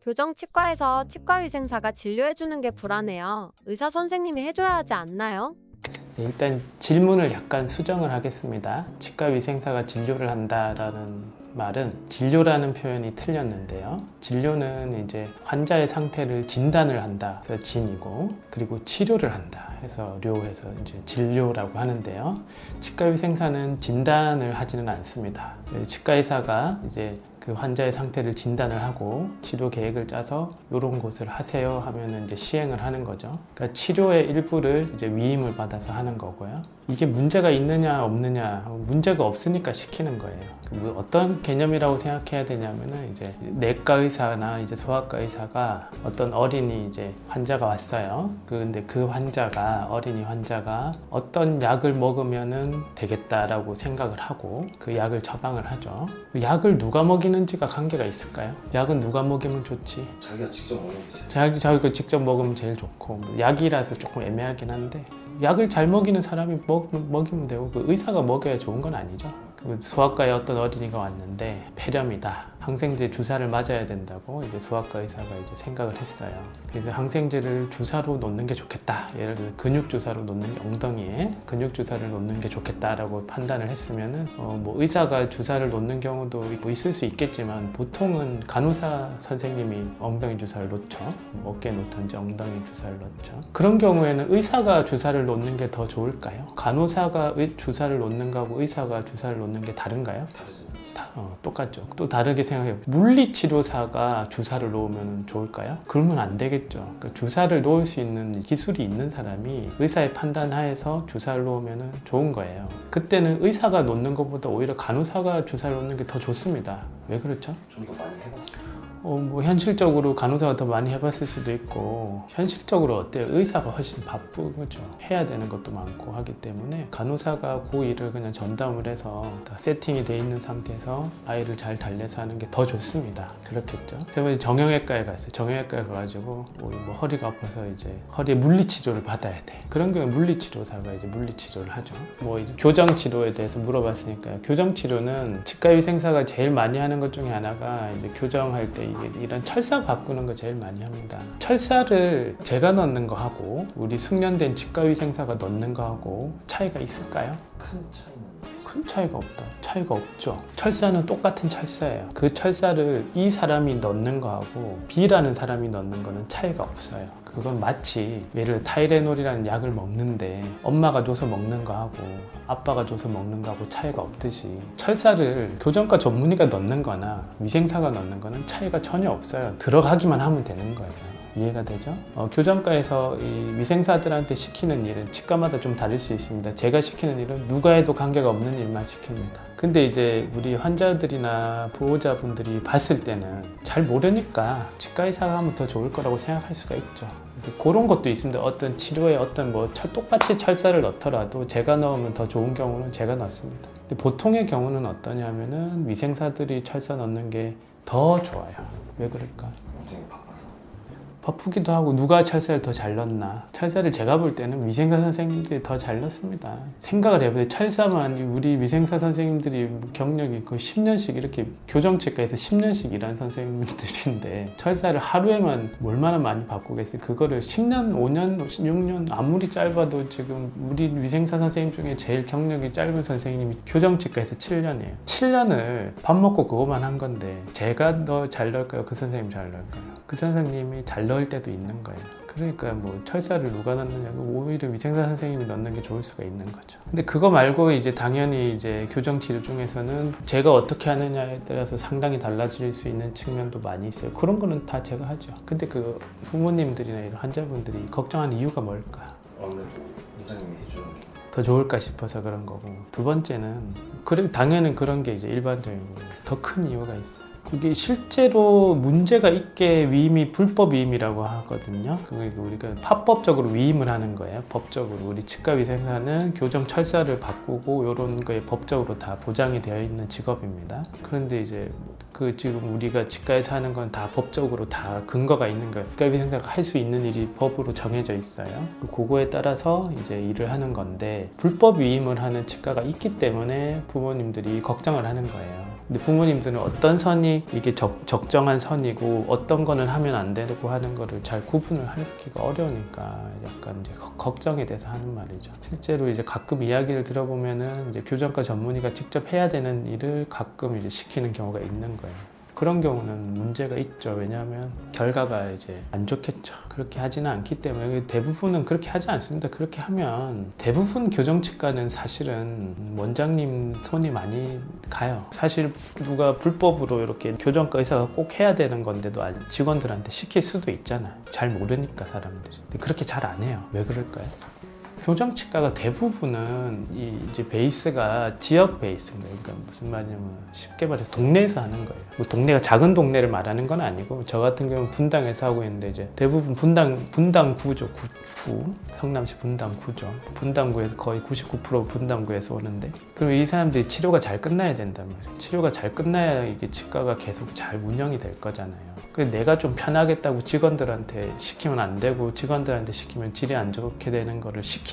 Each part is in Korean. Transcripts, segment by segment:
교정치과에서 치과위생사가 진료해주는 게 불안해요. 의사 선생님이 해줘야 하지 않나요? 네, 일단 질문을 약간 수정을 하겠습니다. 치과위생사가 진료를 한다라는 말은 진료라는 표현이 틀렸는데요. 진료는 이제 환자의 상태를 진단을 한다. 그래서 진이고, 그리고 치료를 한다. 해서 료해서 이제 진료라고 하는데요. 치과위생사는 진단을 하지는 않습니다. 치과의사가 이제 그 환자의 상태를 진단을 하고 치료 계획을 짜서 이런 곳을 하세요 하면은 이제 시행을 하는 거죠. 그러니까 치료의 일부를 이제 위임을 받아서 하는 거고요. 이게 문제가 있느냐 없느냐, 문제가 없으니까 시키는 거예요. 어떤 개념이라고 생각해야 되냐면은 이제 내과 의사나 이제 소아과 의사가 어떤 어린이 이제 환자가 왔어요. 근데 그 환자가 어린이 환자가 어떤 약을 먹으면은 되겠다라고 생각을 하고 그 약을 처방을 하죠. 약을 누가 먹이는지가 관계가 있을까요? 약은 누가 먹이면 좋지? 자기가 직접 먹는 거지. 자기가 직접 먹으면 제일 좋고, 약이라서 조금 애매하긴 한데 약을 잘 먹이는 사람이 먹이면 되고, 그 의사가 먹여야 좋은 건 아니죠. 소아과에 어떤 어린이가 왔는데 폐렴이다, 항생제 주사를 맞아야 된다고 이제 소아과 의사가 이제 생각을 했어요. 그래서 항생제를 주사로 놓는 게 좋겠다. 예를 들어 근육 주사로 놓는 게, 엉덩이에 근육 주사를 놓는 게 좋겠다라고 판단을 했으면은 뭐 의사가 주사를 놓는 경우도 뭐 있을 수 있겠지만, 보통은 간호사 선생님이 엉덩이 주사를 놓죠. 어깨에 놓든지 엉덩이 주사를 놓죠. 그런 경우에는 의사가 주사를 놓는 게 더 좋을까요? 간호사가 주사를 놓는 거하고 의사가 주사를 놓는 게 다른가요? 다르죠. 똑같죠. 또 다르게 생각해, 물리치료사가 주사를 놓으면 좋을까요? 그러면 안 되겠죠. 그러니까 주사를 놓을 수 있는 기술이 있는 사람이 의사의 판단 하에서 주사를 놓으면 좋은 거예요. 그때는 의사가 놓는 것보다 오히려 간호사가 주사를 놓는 게 더 좋습니다. 왜 그렇죠? 좀 더 많이 해봤어요. 뭐 현실적으로 간호사가 더 많이 해봤을 수도 있고, 현실적으로 어때요? 의사가 훨씬 바쁘죠. 해야 되는 것도 많고 하기 때문에 간호사가 그 일을 그냥 전담을 해서 다 세팅이 돼 있는 상태에서 아이를 잘 달래서 하는 게 더 좋습니다. 그렇겠죠. 그러면 정형외과에 갔어요. 정형외과에 가가지고 뭐 허리가 아파서 이제 허리에 물리치료를 받아야 돼. 그런 경우에 물리치료사가 이제 물리치료를 하죠. 뭐 이제 교정치료에 대해서 물어봤으니까요. 교정치료는 치과위생사가 제일 많이 하는 것 중에 하나가 이제 교정할 때 이런 철사 바꾸는 거 제일 많이 합니다. 철사를 제가 넣는 거 하고 우리 숙련된 치과위생사가 넣는 거 하고 차이가 있을까요? 큰 차이는 큰 차이가 없다. 차이가 없죠. 철사는 똑같은 철사예요. 그 철사를 이 사람이 넣는 거하고 B라는 사람이 넣는 거는 차이가 없어요. 그건 마치 예를 들어 타이레놀이라는 약을 먹는데 엄마가 줘서 먹는 거하고 아빠가 줘서 먹는 거하고 차이가 없듯이, 철사를 교정과 전문의가 넣는 거나 위생사가 넣는 거는 차이가 전혀 없어요. 들어가기만 하면 되는 거예요. 이해가 되죠? 교정과에서 이 위생사들한테 시키는 일은 치과마다 좀 다를 수 있습니다. 제가 시키는 일은 누가 해도 관계가 없는 일만 시킵니다. 근데 이제 우리 환자들이나 보호자분들이 봤을 때는 잘 모르니까 치과의사가 하면 더 좋을 거라고 생각할 수가 있죠. 그래서 그런 것도 있습니다. 어떤 치료에 어떤 똑같이 철사를 넣더라도 제가 넣으면 더 좋은 경우는 제가 넣습니다. 근데 보통의 경우는 어떠냐면은 위생사들이 철사 넣는 게 더 좋아요. 왜 그럴까? 굉장히 바빠서. 바쁘기도 하고, 누가 철사를 더 잘 넣나? 철사를 제가 볼 때는 위생사 선생님들이 더 잘 넣습니다. 생각을 해보세요. 철사만 우리 위생사 선생님들이 경력이 거의 10년씩, 이렇게 교정치과에서 10년씩 일한 선생님들인데 철사를 하루에만 얼마나 많이 바꾸겠어요. 그거를 10년, 5년, 6년 아무리 짧아도, 지금 우리 위생사 선생님 중에 제일 경력이 짧은 선생님이 교정치과에서 7년이에요. 7년을 밥 먹고 그거만 한 건데 제가 더 잘 넣을까요? 그 선생님 잘 넣을까요? 그 선생님이 잘 넣을 때도 있는 거예요. 그러니까 뭐 철사를 누가 넣느냐고, 오히려 위생사 선생님이 넣는 게 좋을 수가 있는 거죠. 근데 그거 말고 이제 당연히 이제 교정치료 중에서는 제가 어떻게 하느냐에 따라서 상당히 달라질 수 있는 측면도 많이 있어요. 그런 거는 다 제가 하죠. 근데 그 부모님들이나 이런 환자분들이 걱정하는 이유가 뭘까? 아무래도 원장님이 해주는 게 더 좋을까 싶어서 그런 거고, 두 번째는 당연히 그런 게 이제 일반적이고, 더 큰 이유가 있어요. 그게 실제로 문제가 있게 위임이 불법 위임이라고 하거든요. 그리고 우리가 합법적으로 위임을 하는 거예요. 법적으로 우리 치과위생사는 교정 철사를 바꾸고 이런 거에 법적으로 다 보장이 되어 있는 직업입니다. 그런데 이제 지금 우리가 치과에서 하는 건 다 법적으로 다 근거가 있는 거예요. 치과위생사가 할 수 있는 일이 법으로 정해져 있어요. 그거에 따라서 이제 일을 하는 건데, 불법 위임을 하는 치과가 있기 때문에 부모님들이 걱정을 하는 거예요. 근데 부모님들은 어떤 선이 이게 적정한 선이고 어떤 거는 하면 안 되고 하는 거를 잘 구분을 하기가 어려우니까 약간 이제 걱정이 돼서 하는 말이죠. 실제로 이제 가끔 이야기를 들어보면은 이제 교정과 전문의가 직접 해야 되는 일을 가끔 이제 시키는 경우가 있는 거예요. 그런 경우는 문제가 있죠. 왜냐하면 결과가 이제 안 좋겠죠. 그렇게 하지는 않기 때문에 대부분은 그렇게 하지 않습니다. 그렇게 하면 대부분 교정치과는 사실은 원장님 손이 많이 가요. 사실 누가 불법으로 이렇게 교정과 의사가 꼭 해야 되는 건데도 직원들한테 시킬 수도 있잖아요. 잘 모르니까 사람들이. 근데 그렇게 잘 안 해요. 왜 그럴까요? 교정치과가 대부분은 이제 베이스가 지역 베이스인 거예요. 그러니까 무슨 말이냐면 쉽게 말해서 동네에서 하는 거예요. 뭐 동네가 작은 동네를 말하는 건 아니고 저 같은 경우는 분당에서 하고 있는데 이제 대부분 분당구죠. 구 성남시 분당구죠. 분당구에서 거의 99% 분당구에서 오는데 그럼 이 사람들이 치료가 잘 끝나야 된단 말이에요. 치료가 잘 끝나야 이게 치과가 계속 잘 운영이 될 거잖아요. 그래서 내가 좀 편하겠다고 직원들한테 시키면 안 되고 직원들한테 시키면 질이 안 좋게 되는 거를 시키면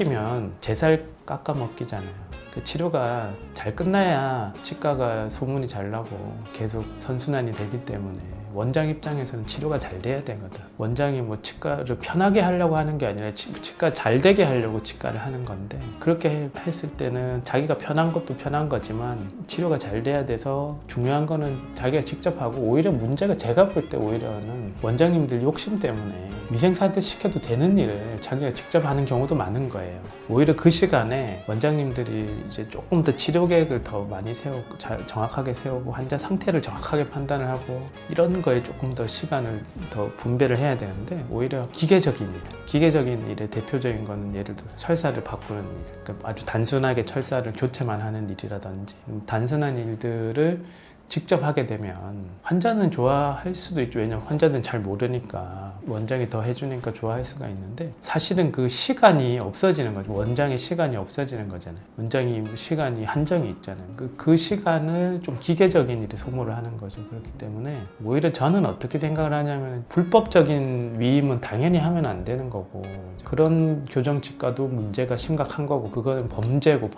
제 살 깎아 먹기잖아요. 그 치료가 잘 끝나야 치과가 소문이 잘 나고 계속 선순환이 되기 때문에 원장 입장에서는 치료가 잘 돼야 되거든. 원장이 뭐 치과를 편하게 하려고 하는 게 아니라 치과 잘 되게 하려고 치과를 하는 건데 그렇게 했을 때는 자기가 편한 것도 편한 거지만 치료가 잘 돼야 돼서 중요한 거는 자기가 직접 하고 오히려 문제가 제가 볼 때 오히려는 원장님들 욕심 때문에 위생사들 시켜도 되는 일을 자기가 직접 하는 경우도 많은 거예요. 오히려 그 시간에 원장님들이 이제 조금 더 치료 계획을 더 많이 세우고 정확하게 세우고 환자 상태를 정확하게 판단을 하고 이런 거에 조금 더 시간을 더 분배를 해야 되는데 오히려 기계적인 일의 대표적인 거는 예를 들어서 철사를 바꾸는 일, 그러니까 아주 단순하게 철사를 교체만 하는 일이라든지 단순한 일들을 직접 하게 되면 환자는 좋아할 수도 있죠. 왜냐면 환자들은 잘 모르니까 원장이 더 해주니까 좋아할 수가 있는데 사실은 그 시간이 없어지는 거죠. 원장의 시간이 없어지는 거잖아요. 원장이 시간이 한정이 있잖아요. 그 시간을 좀 기계적인 일에 소모를 하는 거죠. 그렇기 때문에 오히려 저는 어떻게 생각을 하냐면 불법적인 위임은 당연히 하면 안 되는 거고 그런 교정치과도 문제가 심각한 거고 그거는 범죄고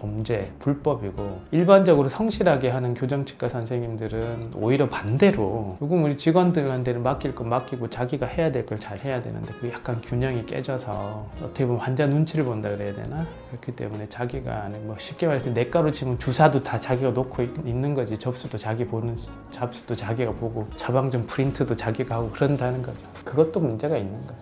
불법이고 일반적으로 성실하게 하는 교정치과 선생님들은 오히려 반대로 조금 우리 직원들한테는 맡길 건 맡기고 자기가 해야 될 걸 잘 해야 되는데 그 약간 균형이 깨져서 어떻게 보면 환자 눈치를 본다 그래야 되나? 그렇기 때문에 자기가 뭐 쉽게 말해서 내과로 치면 주사도 다 자기가 놓고 있는 거지 접수도 자기 보는 잡수도 자기가 보고 처방전 프린트도 자기가 하고 그런다는 거죠. 그것도 문제가 있는 거예요.